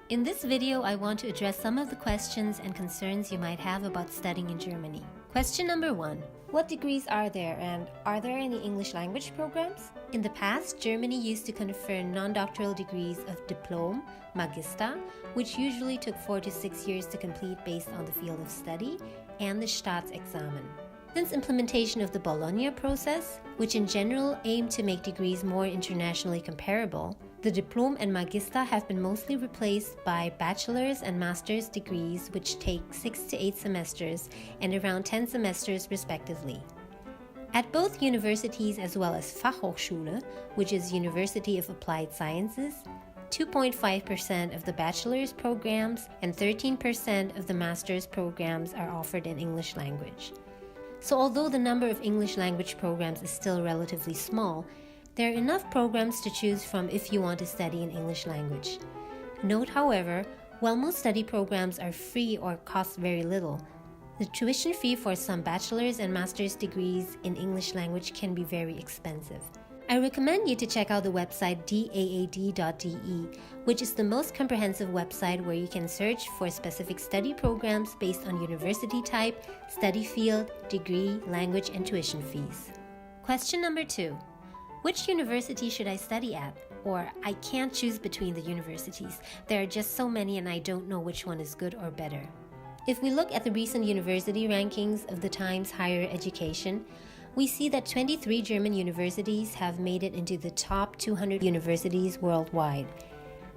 In this video, I want to address some of the questions and concerns you might have about studying in Germany. Question number 1. What degrees are there, and are there any English language programs? In the past, Germany used to confer non-doctoral degrees of Diplom, Magister, which usually took 4 to 6 years to complete based on the field of study, and the Staatsexamen. Since implementation of the Bologna process, which in general aimed to make degrees more internationally comparable, the Diplom and Magister have been mostly replaced by bachelor's and master's degrees, which take 6 to 8 semesters and around 10 semesters respectively. At both universities as well as Fachhochschule, which is University of Applied Sciences, 2.5% of the bachelor's programs and 13% of the master's programs are offered in English language. So although the number of English language programs is still relatively small, there are enough programs to choose from if you want to study in English language. Note, however, while most study programs are free or cost very little, the tuition fee for some bachelor's and master's degrees in English language can be very expensive. I recommend you to check out the website daad.de, which is the most comprehensive website where you can search for specific study programs based on university type, study field, degree, language, and tuition fees. Question number 2. Which university should I study at? Or I can't choose between the universities. There are just so many and I don't know which one is good or better. If we look at the recent university rankings of the Times Higher Education, we see that 23 German universities have made it into the top 200 universities worldwide.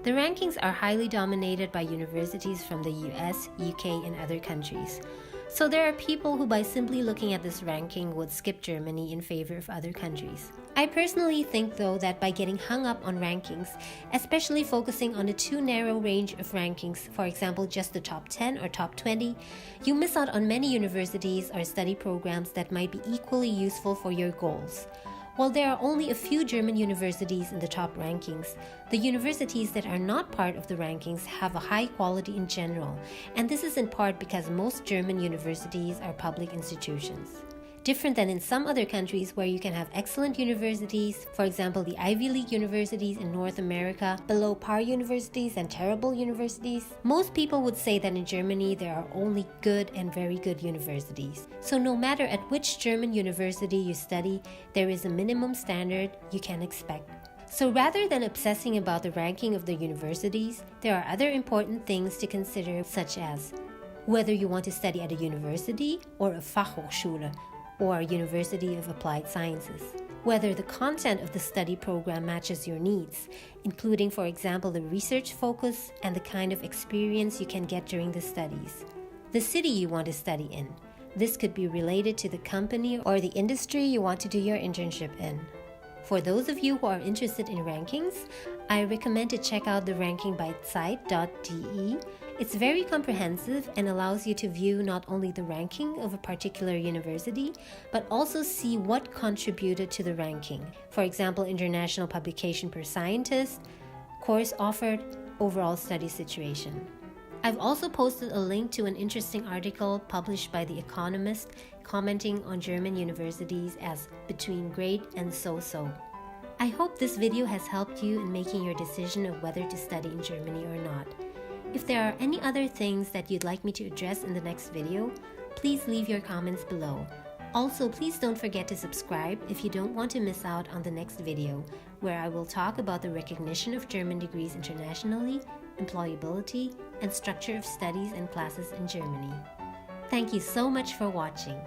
The rankings are highly dominated by universities from the US, UK, and other countries. So there are people who by simply looking at this ranking would skip Germany in favor of other countries. I personally think though that by getting hung up on rankings, especially focusing on a too narrow range of rankings, for example just the top 10 or top 20, you miss out on many universities or study programs that might be equally useful for your goals. While there are only a few German universities in the top rankings, the universities that are not part of the rankings have a high quality in general, and this is in part because most German universities are public institutions. Different than in some other countries where you can have excellent universities, for example the Ivy League universities in North America, below par universities and terrible universities. Most people would say that in Germany there are only good and very good universities. So no matter at which German university you study, there is a minimum standard you can expect. So rather than obsessing about the ranking of the universities, there are other important things to consider, such as whether you want to study at a university or a Fachhochschule, or University of Applied Sciences, whether the content of the study program matches your needs, including, for example, the research focus and the kind of experience you can get during the studies, the city you want to study in. This could be related to the company or the industry you want to do your internship in. For those of you who are interested in rankings, I recommend to check out the ranking by Zeit.de. It's very comprehensive and allows you to view not only the ranking of a particular university, but also see what contributed to the ranking. For example, international publication per scientist, course offered, overall study situation. I've also posted a link to an interesting article published by The Economist commenting on German universities as between great and so-so. I hope this video has helped you in making your decision of whether to study in Germany or not. If there are any other things that you'd like me to address in the next video, please leave your comments below. Also, please don't forget to subscribe if you don't want to miss out on the next video, where I will talk about the recognition of German degrees internationally, employability, and structure of studies and classes in Germany. Thank you so much for watching.